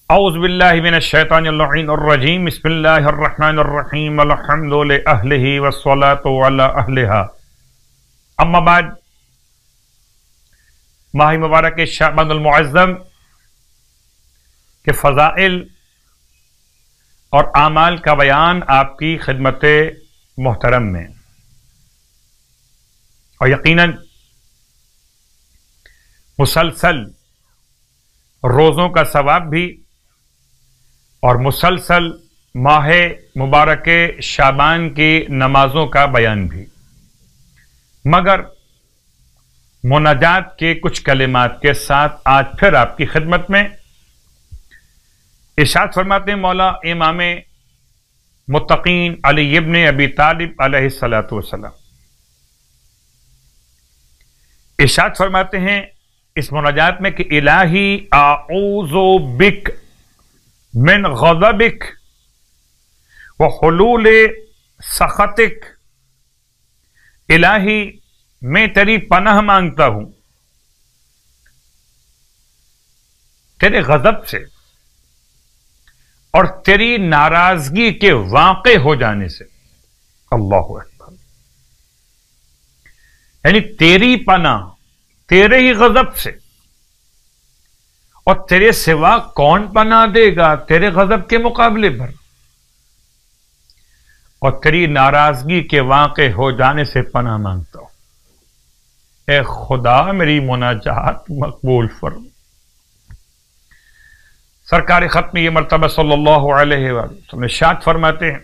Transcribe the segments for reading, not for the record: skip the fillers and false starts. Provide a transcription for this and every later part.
اعوذ باللہ من الشیطان اللعین الرجیم بسم اللہ الرحمن الرحیم الحمد لأہلہ والصلاة علی اہلہا اما بعد ماہ مبارک شعبان المعظم کے فضائل اور اعمال کا بیان آپ کی خدمت محترم میں، اور یقیناً مسلسل روزوں کا ثواب بھی اور مسلسل ماہ مبارک شعبان کی نمازوں کا بیان بھی، مگر مناجات کے کچھ کلمات کے ساتھ آج پھر آپ کی خدمت میں ارشاد فرماتے ہیں مولا امام متقین علی ابن ابی طالب علیہ الصلوۃ والسلام ارشاد فرماتے ہیں اس مناجات میں کہ الہی اعوذ بک من غضبک وحلول سخطک، الہی میں تیری پناہ مانگتا ہوں تیرے غضب سے اور تیری ناراضگی کے واقع ہو جانے سے۔ اللہ اکبر، یعنی تیری پناہ تیرے ہی غضب سے، اور تیرے سوا کون پناہ دے گا تیرے غضب کے مقابلے پر، اور تیری ناراضگی کے واقع ہو جانے سے پناہ مانگتا ہوں۔ اے خدا میری مناجات مقبول فرما۔ سرکار ختم یہ مرتبہ صلی اللہ علیہ وسلم ارشاد فرماتے ہیں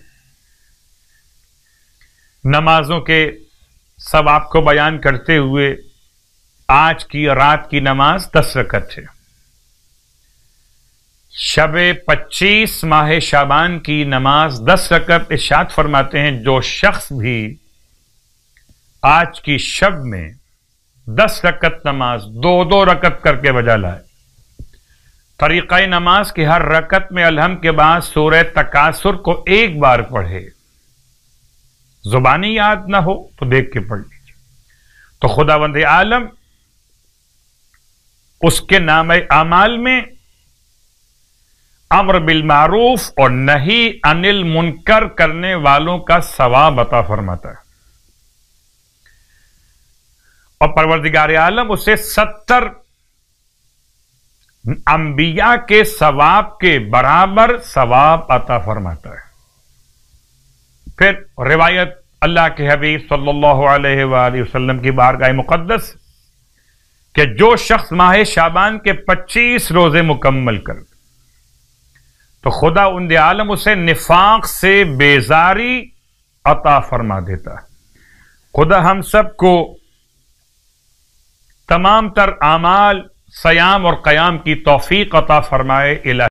نمازوں کے ثواب کو بیان کرتے ہوئے، آج کی رات کی نماز 10 رکعت ہے، شب 25 ماہ شعبان کی نماز 10 رکعت۔ ارشاد فرماتے ہیں جو شخص بھی آج کی شب میں 10 رکعت نماز 2 رکعت کر کے بجا لائے، طریقہ نماز کی ہر رکعت میں الحمد کے بعد سورہ تکاثر کو 1 بار پڑھے، زبانی یاد نہ ہو تو دیکھ کے پڑھ لیجیے، تو خداوند عالم اس کے نام اعمال میں امر بالمعروف اور نہی عن المنکر کرنے والوں کا ثواب عطا فرماتا ہے، اور پروردگار عالم اسے 70 انبیاء کے ثواب کے برابر ثواب عطا فرماتا ہے۔ پھر روایت اللہ کے حبیب صلی اللہ علیہ وآلہ وسلم کی بارگاہ مقدس کہ جو شخص ماہ شعبان کے 25 روزے مکمل کر تو خدا اند عالم اسے نفاق سے بیزاری عطا فرما دیتا ہے۔ خدا ہم سب کو تمام تر اعمال، صیام اور قیام کی توفیق عطا فرمائے۔ الہی